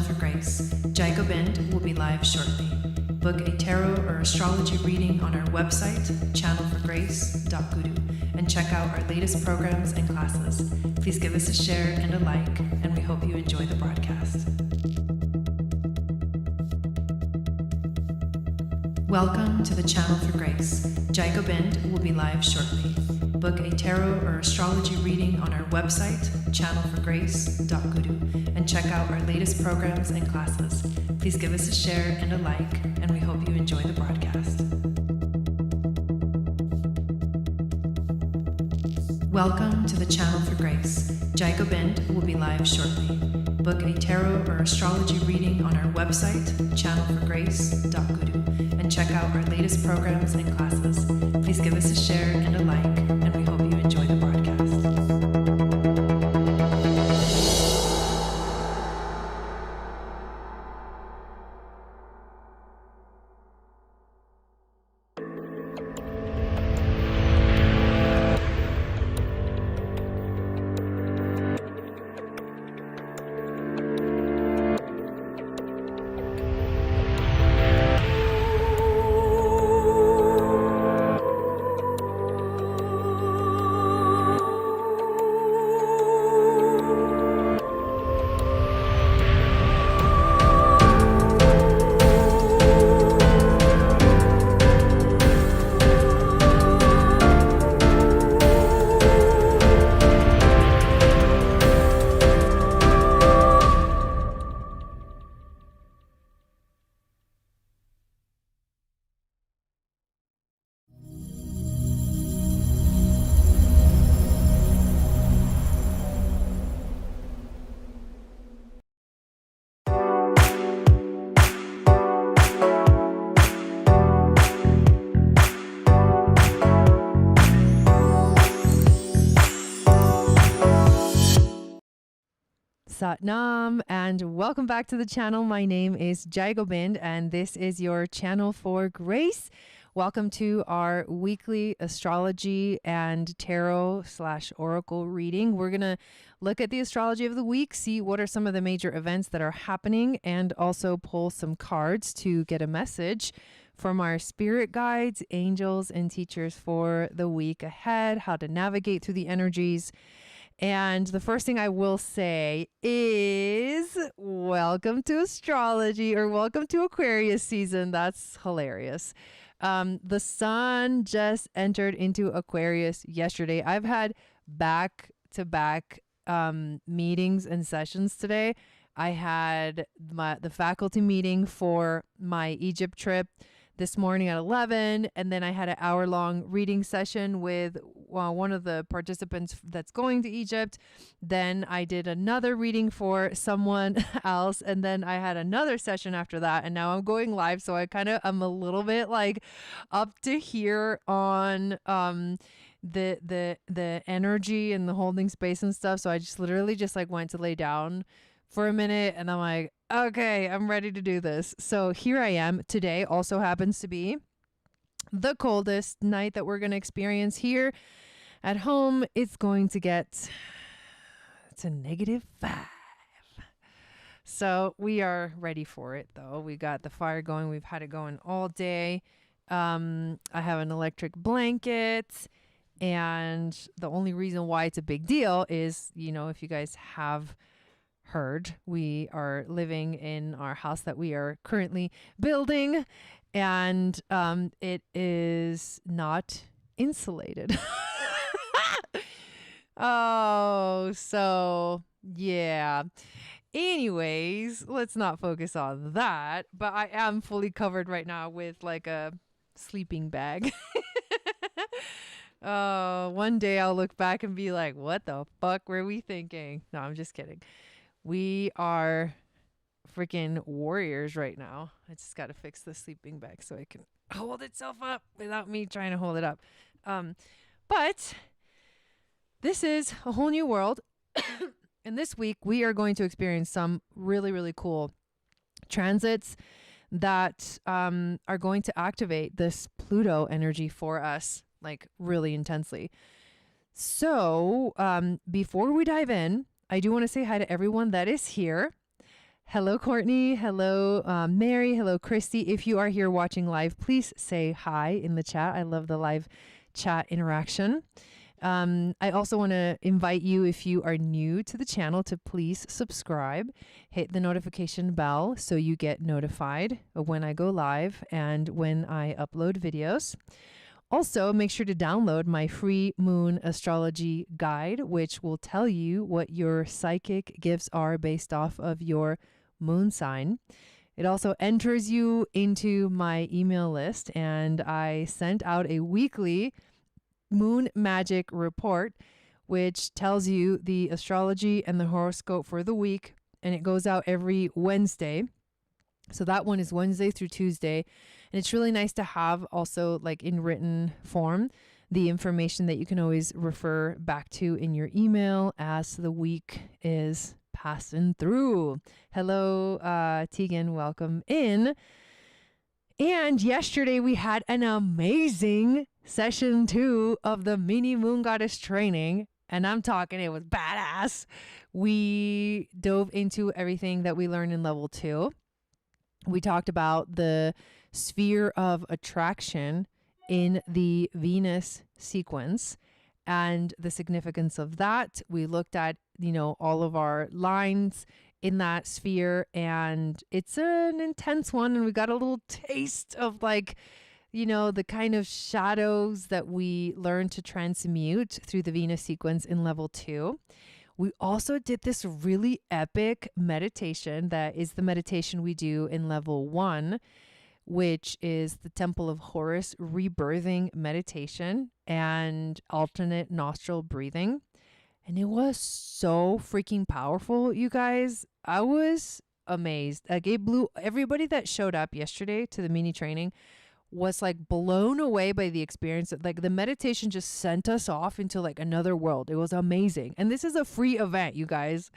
for Grace. Gobind will be live shortly. Book a tarot or astrology reading on our website, channelforgrace.guru, and check out our latest programs and classes. Please give us a share and a like, and we hope you enjoy the broadcast. Welcome to the Channel for Grace. Gobind will be live shortly. Book a tarot or astrology reading on our website, channelforgrace.guru, and check out our latest programs and classes. Please give us a share and a like, and we hope you enjoy the broadcast. Welcome to the Channel for Grace. Gobind will be live shortly. Book a tarot or astrology reading on our website, channelforgrace.guru, and check out our latest programs and classes. Please give us a share and a like, and we hope you enjoy the broadcast. Satnam, and welcome back to the channel. My name is Gobind, and this is your Channel for Grace. Welcome to our weekly astrology and tarot / oracle reading. We're going to look at the astrology of the week, see what are some of the major events that are happening, and also pull some cards to get a message from our spirit guides, angels, and teachers for the week ahead, how to navigate through the energies. And the first thing I will say is welcome to astrology, or welcome to Aquarius season. That's hilarious. The sun just entered into Aquarius yesterday. I've had back-to-back meetings and sessions today. I had the faculty meeting for my Egypt trip this morning at 11, and then I had an hour-long reading session with one of the participants that's going to Egypt. Then I did another reading for someone else, and then I had another session after that, and now I'm going live, so I'm a little bit like up to here on the energy and the holding space and stuff. So I just literally just like went to lay down for a minute, and I'm like, okay, I'm ready to do this. So here I am. Today also happens to be the coldest night that we're going to experience here at home. It's going to get to -5. So we are ready for it, though. We got the fire going. We've had it going all day. I have an electric blanket, and the only reason why it's a big deal is, if you guys have heard, we are living in our house that we are currently building, and it is not insulated. Oh, so yeah. Anyways, let's not focus on that, but I am fully covered right now with like a sleeping bag. Oh, one day I'll look back and be like, what the fuck were we thinking? No, I'm just kidding. We are freaking warriors right now. I just got to fix the sleeping bag so it can hold itself up without me trying to hold it up. But this is a whole new world. And this week we are going to experience some really, really cool transits that are going to activate this Pluto energy for us, like really intensely. So before we dive in, I do want to say hi to everyone that is here. Hello, Courtney. Hello, Mary. Hello, Christy. If you are here watching live, please say hi in the chat. I love the live chat interaction. I also want to invite you, if you are new to the channel, to please subscribe, hit the notification bell so you get notified of when I go live and when I upload videos. Also, make sure to download my free moon astrology guide, which will tell you what your psychic gifts are based off of your moon sign. It also enters you into my email list, and I sent out a weekly moon magic report, which tells you the astrology and the horoscope for the week, and it goes out every Wednesday. So that one is Wednesday through Tuesday. And it's really nice to have also, like, in written form, the information that you can always refer back to in your email as the week is passing through. Hello, Tegan, welcome in. And yesterday we had an amazing session 2 of the mini moon goddess training. And I'm talking, it was badass. We dove into everything that we learned in level 2. We talked about the sphere of attraction in the Venus sequence and the significance of that. We looked at, all of our lines in that sphere, and it's an intense one. And we got a little taste of, like, the kind of shadows that we learn to transmute through the Venus sequence in level 2. We also did this really epic meditation that is the meditation we do in level 1, which is the Temple of Horus rebirthing meditation and alternate nostril breathing. And it was so freaking powerful, you guys. I was amazed. Like, it blew everybody that showed up yesterday to the mini training was like blown away by the experience. Like, the meditation just sent us off into like another world. It was amazing. And this is a free event, you guys.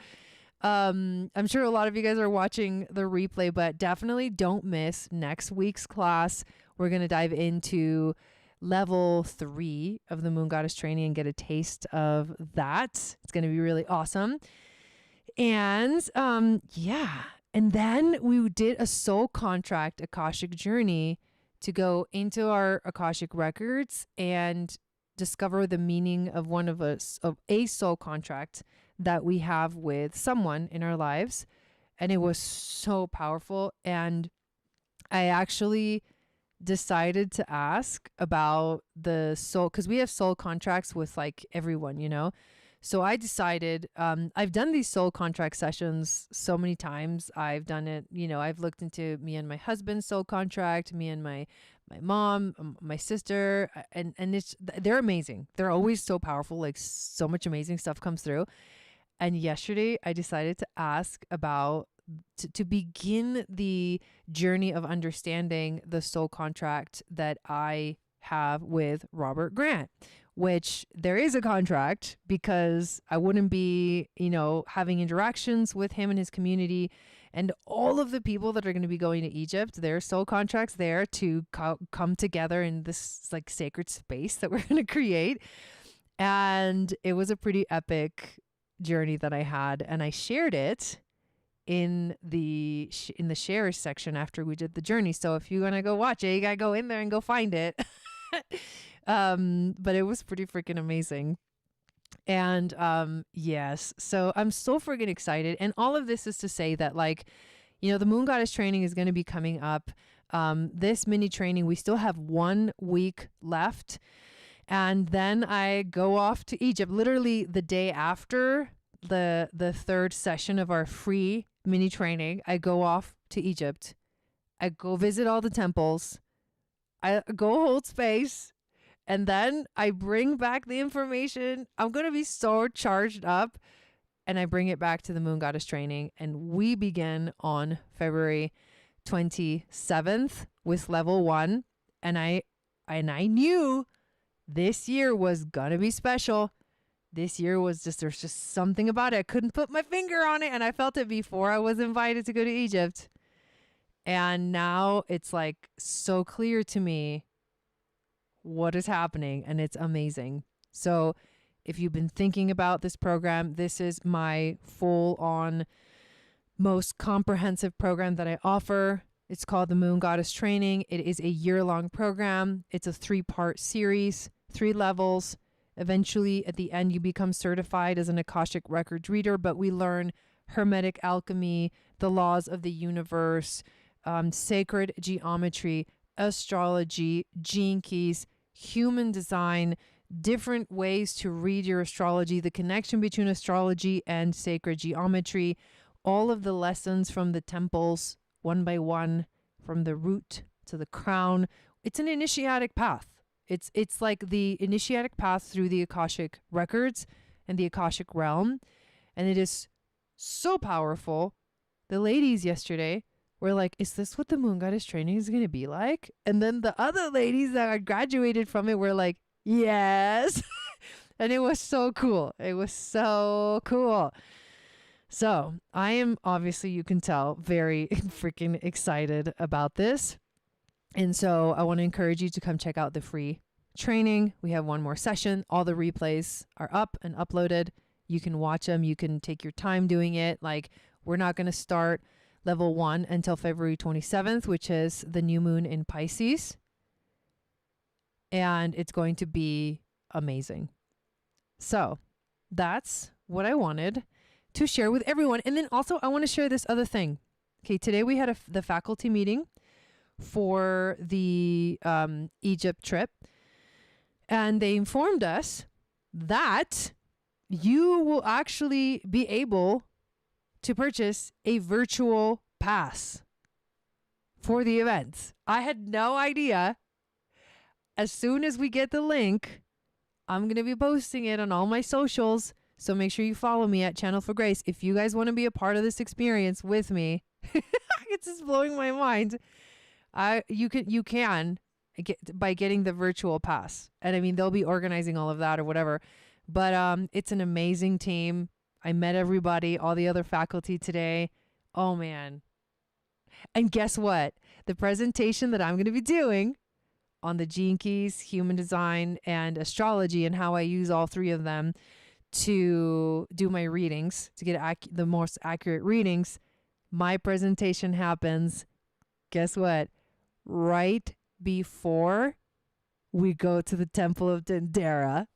I'm sure a lot of you guys are watching the replay, but definitely don't miss next week's class. We're going to dive into level 3 of the moon goddess training and get a taste of that. It's going to be really awesome. And yeah. And then we did a soul contract Akashic journey to go into our Akashic records and discover the meaning of one of us, of a soul contract that we have with someone in our lives. And it was so powerful. And I actually decided to ask about the soul, because we have soul contracts with like everyone. So I decided, I've done these soul contract sessions so many times. I've done it, I've looked into me and my husband's soul contract, me and my mom, my sister, and they're amazing. They're always so powerful. Like, so much amazing stuff comes through. And yesterday I decided to ask about, to begin the journey of understanding the soul contract that I have with Robert Grant, which there is a contract, because I wouldn't be, having interactions with him and his community and all of the people that are going to be going to Egypt. Their soul contracts there to come together in this like sacred space that we're going to create. And it was a pretty epic journey that I had, and I shared it in the shares section after we did the journey. So if you want to go watch it, you got to go in there and go find it. But it was pretty freaking amazing. And yes, so I'm so freaking excited. And all of this is to say that, like, the moon goddess training is going to be coming up. This mini training, we still have 1 week left. And then I go off to Egypt literally the day after the 3rd session of our free mini training. I go off to Egypt. I go visit all the temples. I go hold space. And then I bring back the information. I'm going to be so charged up. And I bring it back to the moon goddess training. And we begin on February 27th with level 1. And I knew this year was going to be special. This year was there's just something about it. I couldn't put my finger on it. And I felt it before I was invited to go to Egypt. And now it's like so clear to me what is happening. And it's amazing. So if you've been thinking about this program, this is my full on most comprehensive program that I offer. It's called the Moon Goddess Training. It is a year-long program. It's a 3-part series, 3 levels. Eventually, at the end, you become certified as an Akashic Records reader, but we learn Hermetic alchemy, the laws of the universe, sacred geometry, astrology, gene keys, human design, different ways to read your astrology, the connection between astrology and sacred geometry, all of the lessons from the temples, one by one, from the root to the crown. It's an initiatic path. It's like the initiatic path through the Akashic records and the Akashic realm. And it is so powerful. The ladies yesterday were like, is this what the Moon Goddess Training is going to be like? And then the other ladies that had graduated from it were like, yes. And it was so cool. It was so cool. So I am, obviously, you can tell, very freaking excited about this. And so I want to encourage you to come check out the free training. We have one more session. All the replays are up and uploaded. You can watch them. You can take your time doing it. Like, we're not going to start level 1 until February 27th, which is the new moon in Pisces. And it's going to be amazing. So that's what I wanted to share with everyone. And then also I want to share this other thing. Okay, today we had the faculty meeting for the Egypt trip. And they informed us that you will actually be able to purchase a virtual pass for the events. I had no idea. As soon as we get the link, I'm going to be posting it on all my socials. So make sure you follow me at Channel for Grace. If you guys want to be a part of this experience with me, it's just blowing my mind. You can get by getting the virtual pass. And I mean, they'll be organizing all of that or whatever. But it's an amazing team. I met everybody, all the other faculty today. Oh, man. And guess what? The presentation that I'm going to be doing on the gene keys, human design, and astrology, and how I use all 3 of them to do my readings, to get the most accurate readings. My presentation happens, guess what? Right before we go to the Temple of Dendera.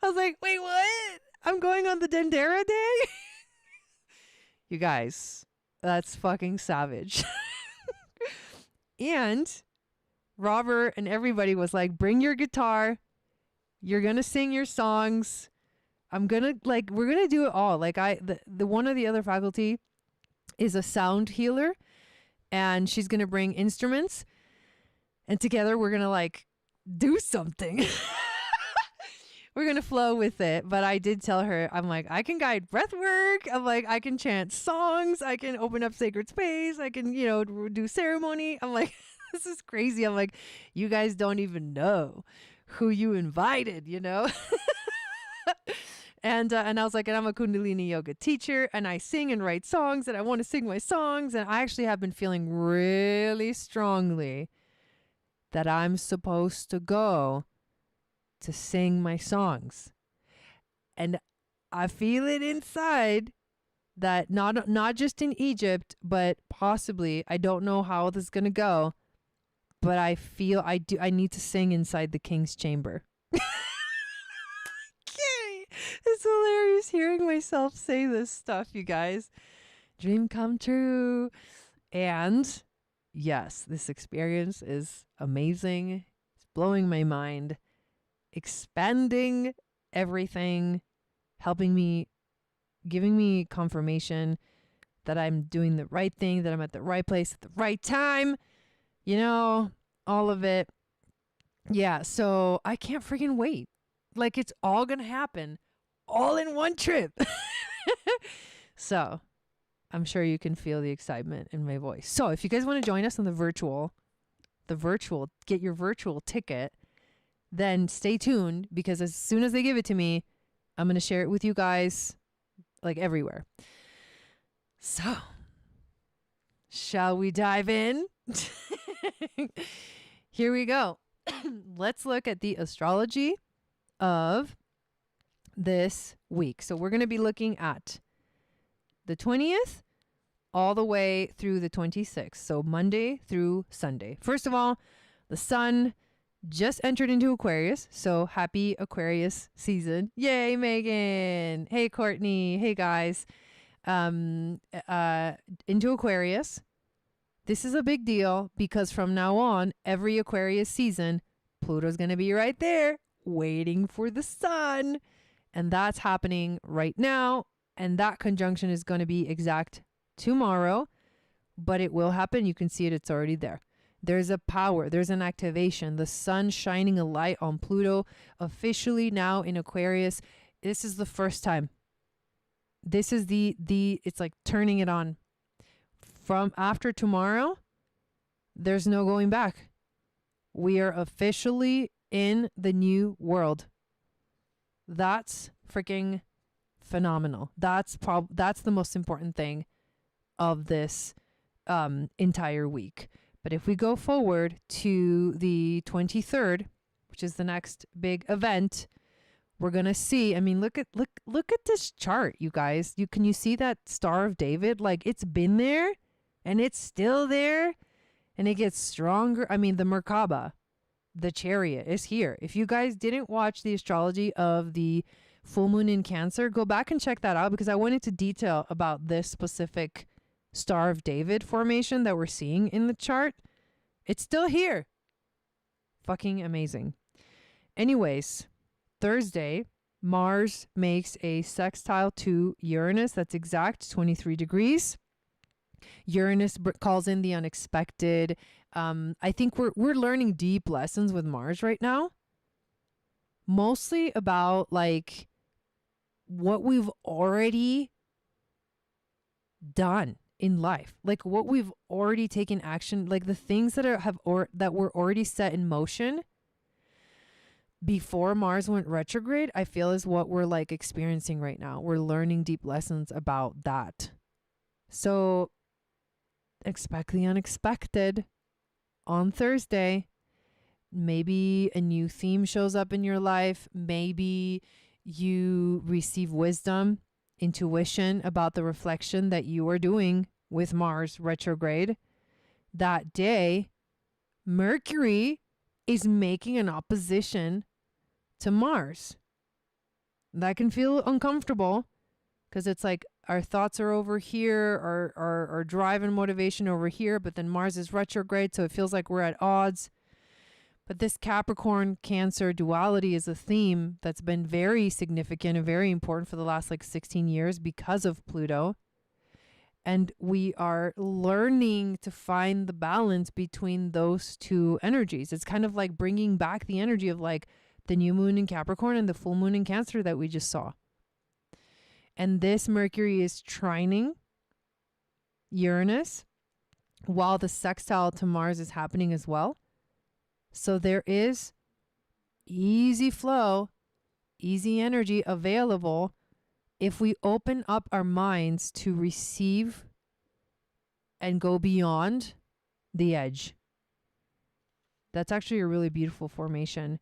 I was like, wait, what? I'm going on the Dendera day? You guys, that's fucking savage. And Robert and everybody was like, bring your guitar. You're going to sing your songs. we're going to do it all. Like the one of the other faculty is a sound healer, and she's going to bring instruments, and together we're going to like do something. We're going to flow with it. But I did tell her, I'm like, I can guide breath work. I'm like, I can chant songs. I can open up sacred space. I can, do ceremony. I'm like, this is crazy. I'm like, you guys don't even know who you invited, And I was like, and I'm a Kundalini yoga teacher, and I sing and write songs, and I want to sing my songs. And I actually have been feeling really strongly that I'm supposed to go to sing my songs. And I feel it inside that not just in Egypt, but possibly, I don't know how this is going to go, but I feel I need to sing inside the king's chamber. It's hilarious hearing myself say this stuff, you guys. Dream come true. And yes, this experience is amazing. It's blowing my mind, expanding everything, helping me, giving me confirmation that I'm doing the right thing, that I'm at the right place at the right time, all of it. Yeah, so I can't freaking wait. Like, it's all going to happen all in one trip. So I'm sure you can feel the excitement in my voice. So if you guys want to join us on the virtual, get your virtual ticket, then stay tuned, because as soon as they give it to me, I'm going to share it with you guys like everywhere. So shall we dive in? Here we go. Let's look at the astrology of this week. So we're going to be looking at the 20th all the way through the 26th. So Monday through Sunday. First of all, the sun just entered into Aquarius. So happy Aquarius season. Yay, Megan. Hey, Courtney. Hey, guys. Into Aquarius. This is a big deal because from now on, every Aquarius season, Pluto's going to be right there waiting for the sun. And that's happening right now. And that conjunction is going to be exact tomorrow, but it will happen. You can see it. It's already there. There's a power. There's an activation. The sun shining a light on Pluto officially now in Aquarius. This is the first time. This is it's like turning it on. From after tomorrow, there's no going back. We are officially in the new world. That's freaking phenomenal. That's the most important thing of this entire week. But if we go forward to the 23rd, which is the next big event, we're going to see, I mean, look at this chart, you guys. Can you see that Star of David? Like, it's been there and it's still there and it gets stronger. I mean, the Merkaba, the chariot is here. If you guys didn't watch the astrology of the full moon in Cancer, go back and check that out because I went into detail about this specific Star of David formation that we're seeing in the chart. It's still here. Fucking amazing. Anyways, Thursday, Mars makes a sextile to Uranus. That's exact 23 degrees. Uranus calls in the unexpected. I think we're learning deep lessons with Mars right now. Mostly about like what we've already done in life, like what we've already taken action, like the things that that were already set in motion before Mars went retrograde, I feel is what we're like experiencing right now. We're learning deep lessons about that. So expect the unexpected on Thursday. Maybe a new theme shows up in your life. Maybe you receive wisdom, intuition about the reflection that you are doing with Mars retrograde. That day, Mercury is making an opposition to Mars. That can feel uncomfortable because it's like our thoughts are over here, our drive and motivation over here, but then Mars is retrograde, so it feels like we're at odds. But this Capricorn Cancer duality is a theme that's been very significant and very important for the last like 16 years because of Pluto. And we are learning to find the balance between those two energies. It's kind of like bringing back the energy of like the new moon in Capricorn and the full moon in Cancer that we just saw. And this Mercury is trining Uranus while the sextile to Mars is happening as well. So there is easy flow, easy energy available if we open up our minds to receive and go beyond the edge. That's actually a really beautiful formation.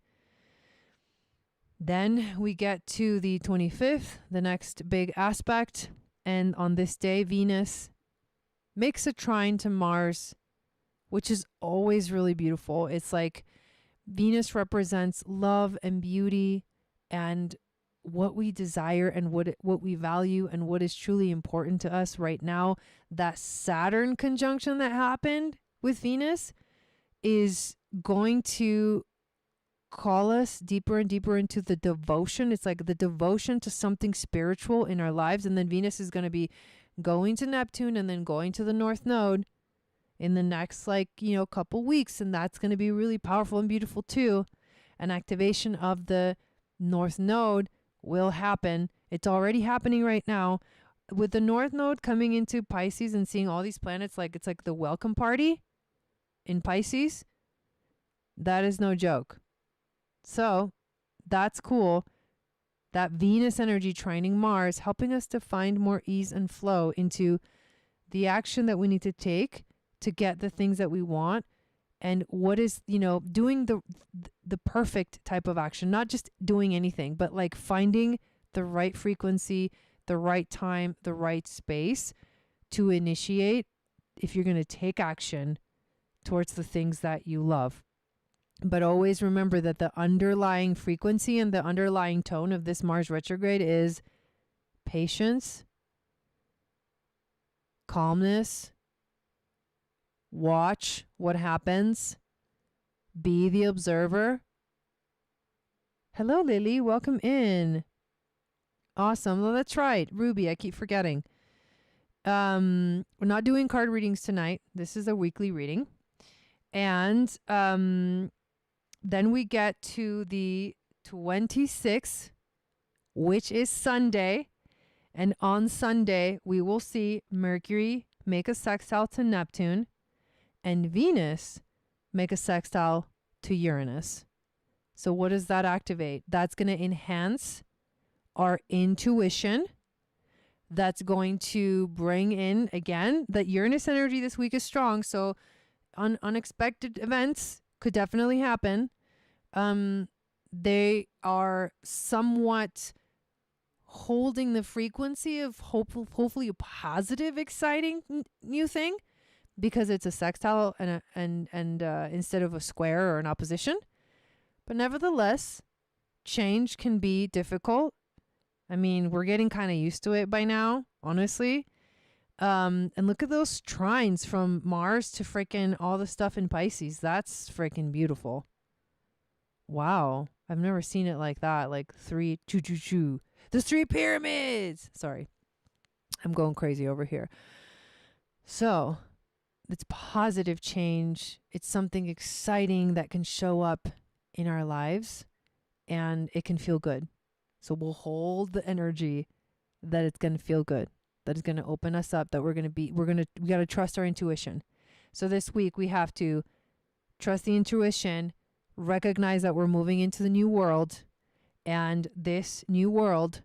Then we get to the 25th, the next big aspect. And on this day, Venus makes a trine to Mars, which is always really beautiful. It's like Venus represents love and beauty and what we desire and what we value and what is truly important to us right now. That Saturn conjunction that happened with Venus is going to call us deeper and deeper into the devotion. It's like the devotion to something spiritual in our lives. And then Venus is going to be going to Neptune and then going to the North Node in the next couple weeks. And that's going to be really powerful and beautiful too. An activation of the North Node will happen. It's already happening right now. With the North Node coming into Pisces and seeing all these planets, like it's like the welcome party in Pisces. That is no joke. So that's cool. That Venus energy trining Mars, helping us to find more ease and flow into the action that we need to take to get the things that we want. And what is, doing the perfect type of action, not just doing anything, but like finding the right frequency, the right time, the right space to initiate if you're going to take action towards the things that you love. But always remember that the underlying frequency and the underlying tone of this Mars retrograde is patience, calmness, watch what happens, be the observer. Hello, Lily. Welcome in. Awesome. Well, that's right. Ruby, I keep forgetting. We're not doing card readings tonight. This is a weekly reading. And then we get to the 26th, which is Sunday. And on Sunday, we will see Mercury make a sextile to Neptune and Venus make a sextile to Uranus. So what does that activate? That's going to enhance our intuition. That's going to bring in, again, that Uranus energy this week is strong. So unexpected events could definitely happen. They are somewhat holding the frequency of hopefully a positive, exciting new thing, because it's a sextile and instead of a square or an opposition. But nevertheless, change can be difficult. I mean, we're getting kind of used to it by now, honestly. And look at those trines from Mars to freaking all the stuff in Pisces. That's freaking beautiful. Wow. I've never seen it like that. Like the 3 pyramids. Sorry. I'm going crazy over here. So it's positive change. It's something exciting that can show up in our lives, and it can feel good. So we'll hold the energy that it's going to feel good, that is going to open us up, that we got to trust our intuition. So this week we have to trust the intuition, recognize that we're moving into the new world, and this new world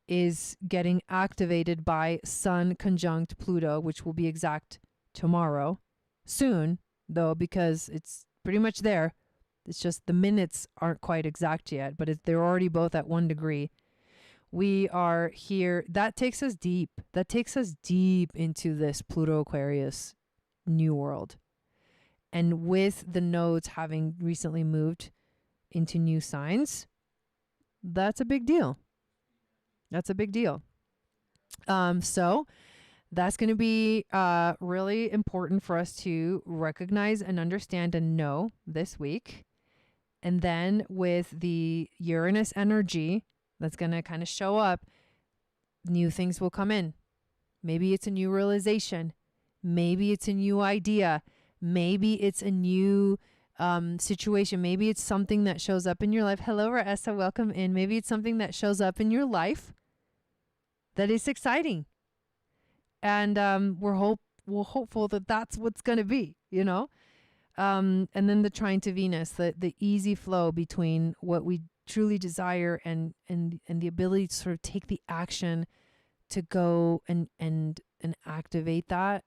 is getting activated by Sun conjunct Pluto, which will be exact tomorrow. Soon, though, because it's pretty much there. It's just the minutes aren't quite exact yet, but they're already both at 1 degree. We are here. That takes us deep. That takes us deep into this Pluto Aquarius new world. And with the nodes having recently moved into new signs, that's a big deal. That's a big deal. So that's going to be really important for us to recognize and understand and know this week. And then with the Uranus energy that's going to kind of show up, new things will come in. Maybe it's a new realization. Maybe it's a new idea. Maybe it's a new situation. Maybe it's something that shows up in your life. Hello, Raessa, welcome in. Maybe it's something that shows up in your life that is exciting. And we're hopeful that that's what's going to be, you know? And then the trine to Venus, the easy flow between what we truly desire and the ability to sort of take the action to go and activate that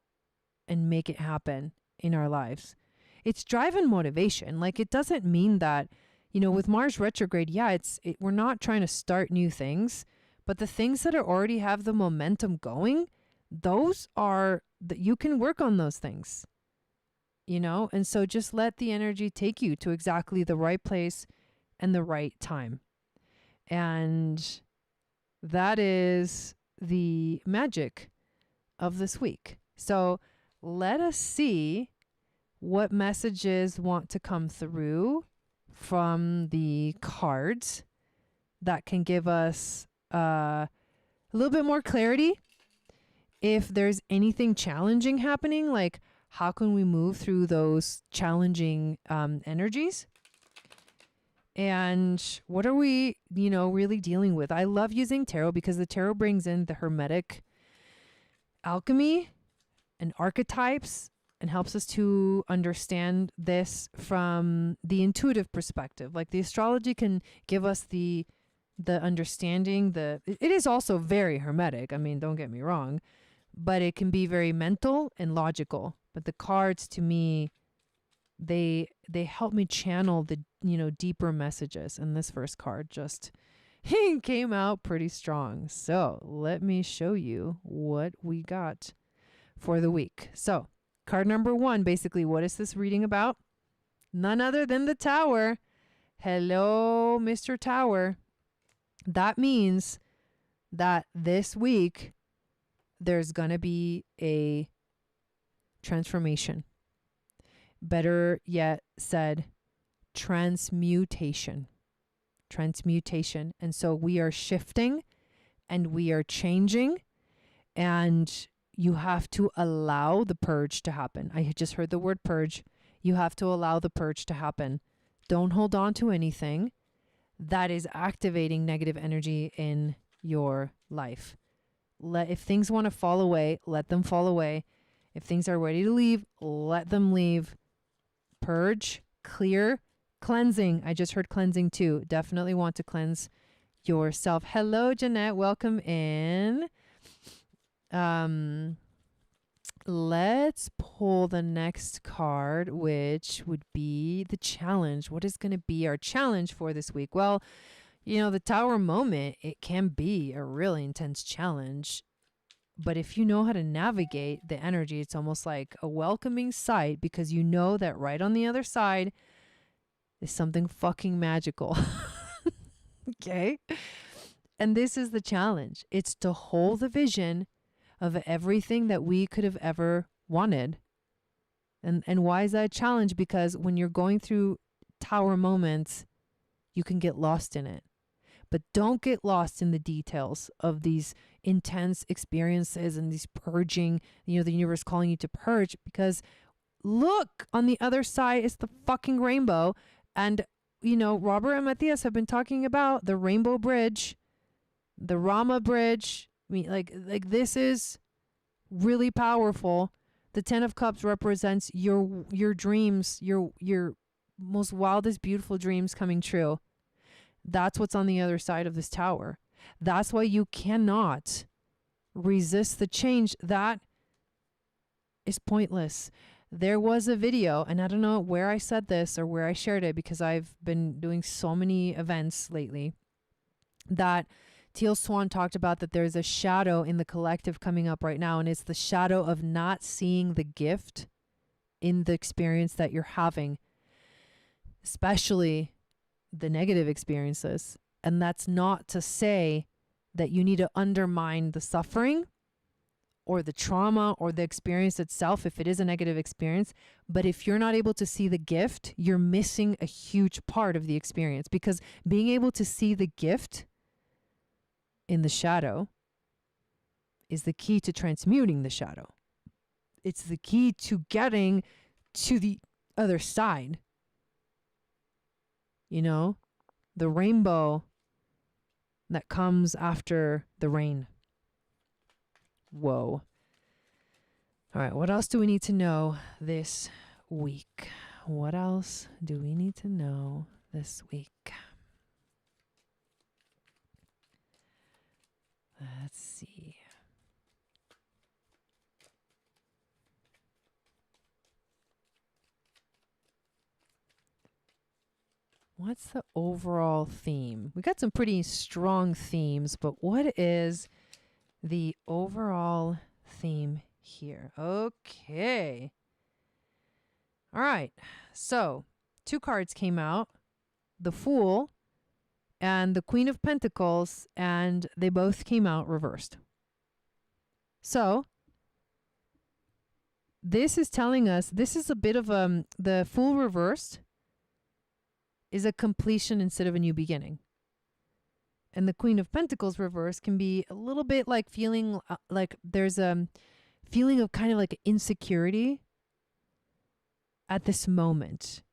and make it happen in our lives. It's drive and motivation. Like, it doesn't mean that, you know, with Mars retrograde, we're not trying to start new things, but the things that already have the momentum going, those are that you can work on those things. You know, and so just let the energy take you to exactly the right place and the right time. And that is the magic of this week. So let us see what messages want to come through from the cards that can give us a little bit more clarity. If there's anything challenging happening, like, how can we move through those challenging energies? And what are we, really dealing with? I love using tarot because the tarot brings in the hermetic alchemy and archetypes and helps us to understand this from the intuitive perspective. Like, the astrology can give us the understanding. It is also very hermetic. I mean, don't get me wrong, but it can be very mental and logical. But the cards, to me, they help me channel the, deeper messages. And this first card just He came out pretty strong. So let me show you what we got for the week. So card number 1, basically, what is this reading about? None other than the Tower. Hello, Mr. Tower. That means that this week there's going to be a transformation. Better yet said, transmutation. Transmutation. And so we are shifting and we are changing, and you have to allow the purge to happen. I had just heard the word purge. You have to allow the purge to happen. Don't hold on to anything that is activating negative energy in your life. If things want to fall away, let them fall away. If things are ready to leave, let them leave. Purge, clear, cleansing. I just heard cleansing too. Definitely want to cleanse yourself. Hello, Jeanette. Welcome in. Let's pull the next card, which would be the challenge. What is going to be our challenge for this week? Well, you know, the Tower moment, it can be a really intense challenge. But if you know how to navigate the energy, it's almost like a welcoming sight, because you know that right on the other side is something fucking magical. Okay? And this is the challenge. It's to hold the vision of everything that we could have ever wanted. And why is that a challenge? Because when you're going through Tower moments, you can get lost in it. But don't get lost in the details of these intense experiences and these purging, you know, the universe calling you to purge, because look, on the other side is the fucking rainbow. And, you know, Robert and Matthias have been talking about the Rainbow Bridge, the Rama Bridge. I mean, like this is really powerful. The 10 of Cups represents your dreams, your most wildest, beautiful dreams coming true. That's what's on the other side of this Tower. That's why you cannot resist the change. That is pointless. There was a video, and I don't know where I said this or where I shared it, because I've been doing so many events lately, that Teal Swan talked about that there's a shadow in the collective coming up right now, and it's the shadow of not seeing the gift in the experience that you're having, especially the negative experiences. And that's not to say that you need to undermine the suffering or the trauma or the experience itself if it is a negative experience. But if you're not able to see the gift, you're missing a huge part of the experience, because being able to see the gift in the shadow is the key to transmuting the shadow. It's the key to getting to the other side. You know, the rainbow that comes after the rain. Whoa. All right, what else do we need to know this week? What else do we need to know this week? Let's see. What's the overall theme? We got some pretty strong themes, but what is the overall theme here? Okay. All right. So 2 cards came out, the Fool and the Queen of Pentacles, and they both came out reversed. So this is telling us, this is a bit of the Fool reversed is a completion instead of a new beginning. And the Queen of Pentacles reverse can be a little bit like feeling like there's a feeling of kind of like insecurity at this moment.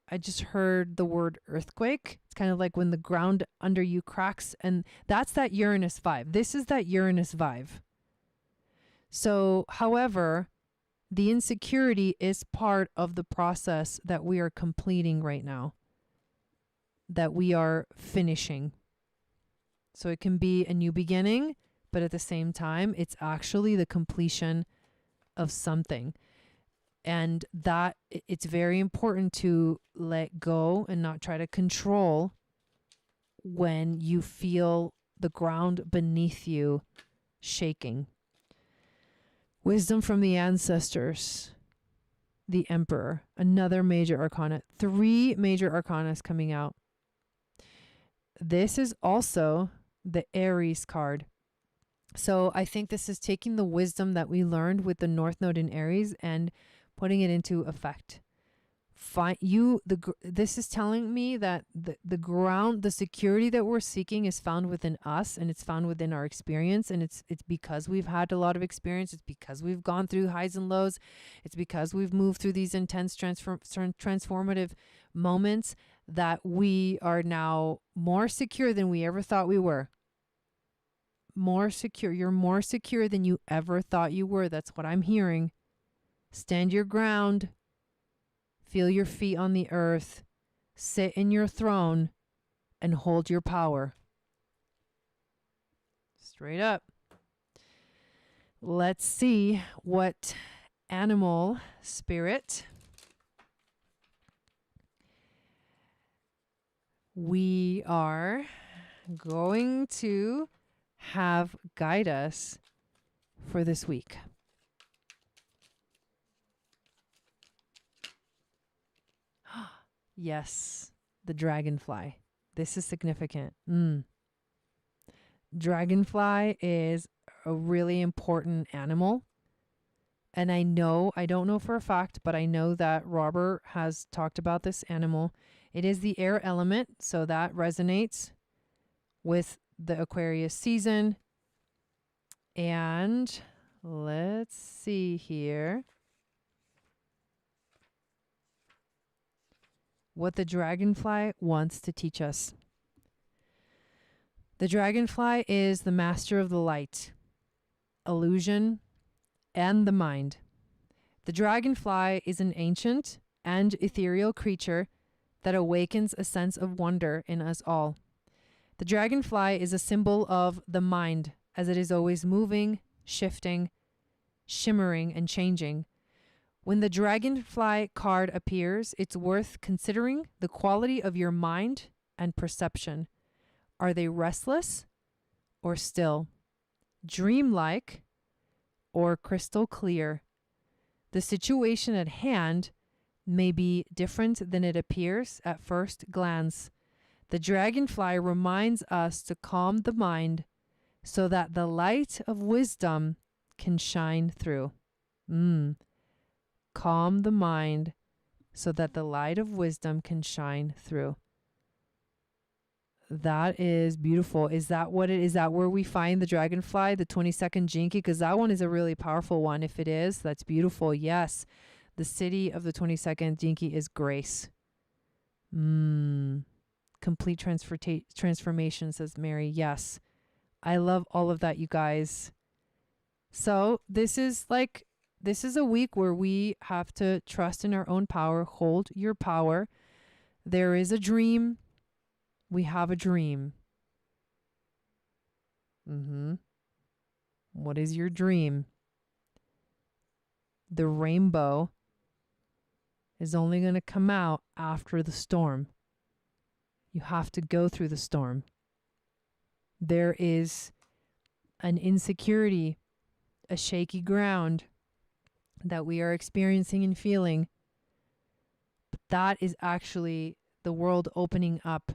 I just heard the word earthquake. It's kind of like when the ground under you cracks, and that's that Uranus vibe. This is that Uranus vibe. So, however, the insecurity is part of the process that we are completing right now, that we are finishing. So it can be a new beginning, but at the same time, it's actually the completion of something. And that it's very important to let go and not try to control when you feel the ground beneath you shaking. Wisdom from the ancestors, the Emperor, another major arcana. 3 major arcanas coming out. This is also the Aries card. So I think this is taking the wisdom that we learned with the North Node in Aries and putting it into effect. This is telling me that the ground, the security that we're seeking is found within us, and it's found within our experience. And it's because we've had a lot of experience. It's because we've gone through highs and lows. It's because we've moved through these intense transformative moments that we are now more secure than we ever thought we were. More secure. You're more secure than you ever thought you were. That's what I'm hearing. Stand your ground. Feel your feet on the earth. Sit in your throne and hold your power. Straight up. Let's see what animal spirit we are going to have guide us for this week. Yes, the dragonfly. This is significant. Dragonfly is a really important animal. And I don't know for a fact, but I know that Robert has talked about this animal. It is the air element, so that resonates with the Aquarius season. And let's see here what the dragonfly wants to teach us. The dragonfly is the master of the light, illusion, and the mind. The dragonfly is an ancient and ethereal creature that awakens a sense of wonder in us all. The dragonfly is a symbol of the mind, as it is always moving, shifting, shimmering, and changing. When the dragonfly card appears, it's worth considering the quality of your mind and perception. Are they restless or still? Dreamlike or crystal clear? The situation at hand may be different than it appears at first glance. The dragonfly reminds us to calm the mind so that the light of wisdom can shine through. Calm the mind so that the light of wisdom can shine through. That is beautiful. Is that what it is? That where we find the dragonfly, the 22nd Jinki? Because that one is a really powerful one. If it is, that's beautiful. Yes. The city of the 22nd Jinki is grace. Complete transformation, says Mary. Yes. I love all of that, you guys. So this is a week where we have to trust in our own power. Hold your power. There is a dream. We have a dream. What is your dream? The rainbow is only going to come out after the storm. You have to go through the storm. There is an insecurity, a shaky ground that we are experiencing and feeling. But that is actually the world opening up.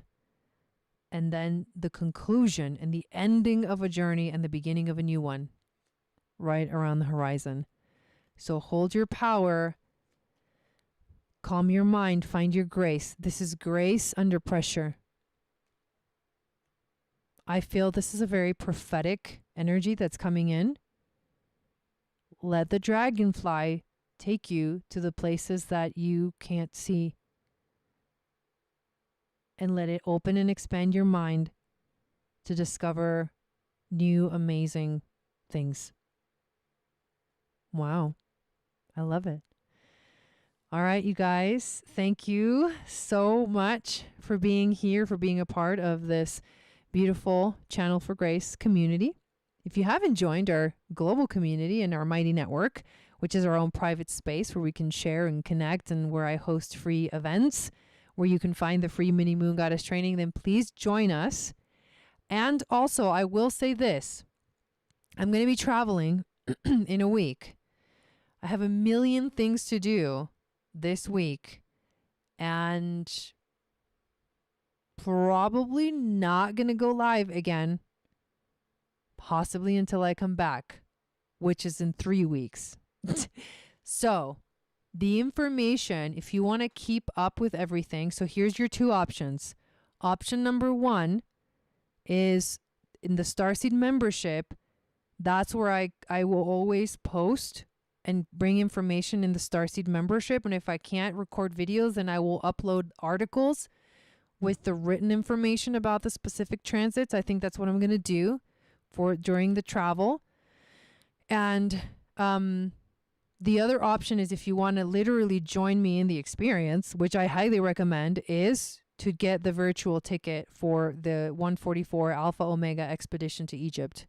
And then the conclusion and the ending of a journey and the beginning of a new one right around the horizon. So hold your power, calm your mind, find your grace. This is grace under pressure. I feel this is a very prophetic energy that's coming in. Let the dragonfly take you to the places that you can't see. And let it open and expand your mind to discover new, amazing things. Wow. I love it. All right, you guys. Thank you so much for being here, for being a part of this beautiful Channel for Grace community. If you haven't joined our global community and our Mighty Network, which is our own private space where we can share and connect and where I host free events, where you can find the free mini moon goddess training, then please join us. And also, I will say this. I'm going to be traveling in a week. I have a million things to do this week and probably not going to go live again, possibly until I come back, which is in 3 weeks. So the information, if you want to keep up with everything, so here's your 2 options. Option number 1 is in the Starseed membership. That's where I will always post and bring information in the Starseed membership. And if I can't record videos, then I will upload articles with the written information about the specific transits. I think that's what I'm going to do for during the travel. And the other option is, if you want to literally join me in the experience, which I highly recommend, is to get the virtual ticket for the 144 Alpha Omega expedition to Egypt.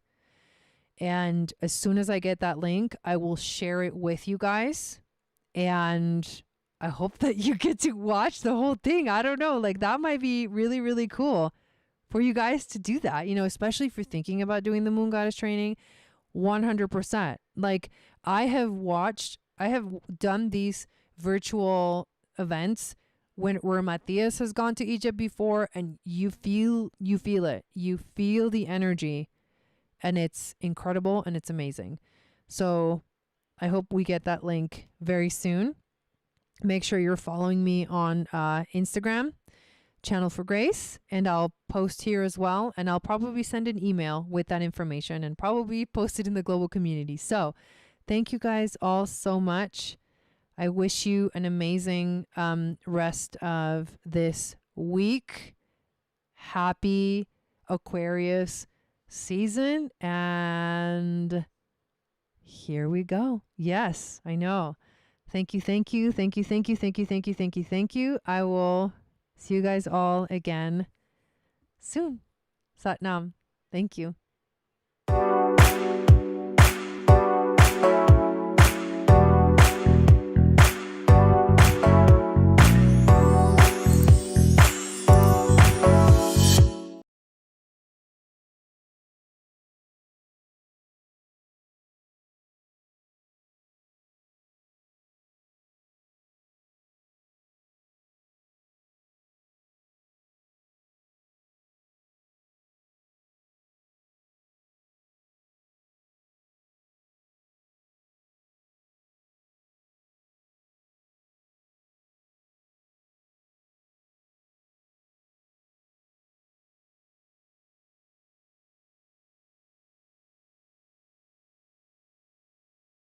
And as soon as I get that link, I will share it with you guys. And I hope that you get to watch the whole thing. I don't know, like that might be really, really cool for you guys to do that, you know, especially if you're thinking about doing the moon goddess training. 100%. Like I have done these virtual events where Matthias has gone to Egypt before, and you feel it. You feel the energy, and it's incredible and it's amazing. So I hope we get that link very soon. Make sure you're following me on Instagram, Channel for Grace, and I'll post here as well. And I'll probably send an email with that information and probably post it in the global community. So thank you guys all so much. I wish you an amazing rest of this week. Happy Aquarius season. And here we go. Yes, I know. Thank you, thank you, thank you, thank you, thank you, thank you, thank you, thank you. I will see you guys all again soon. Sat Nam. Thank you.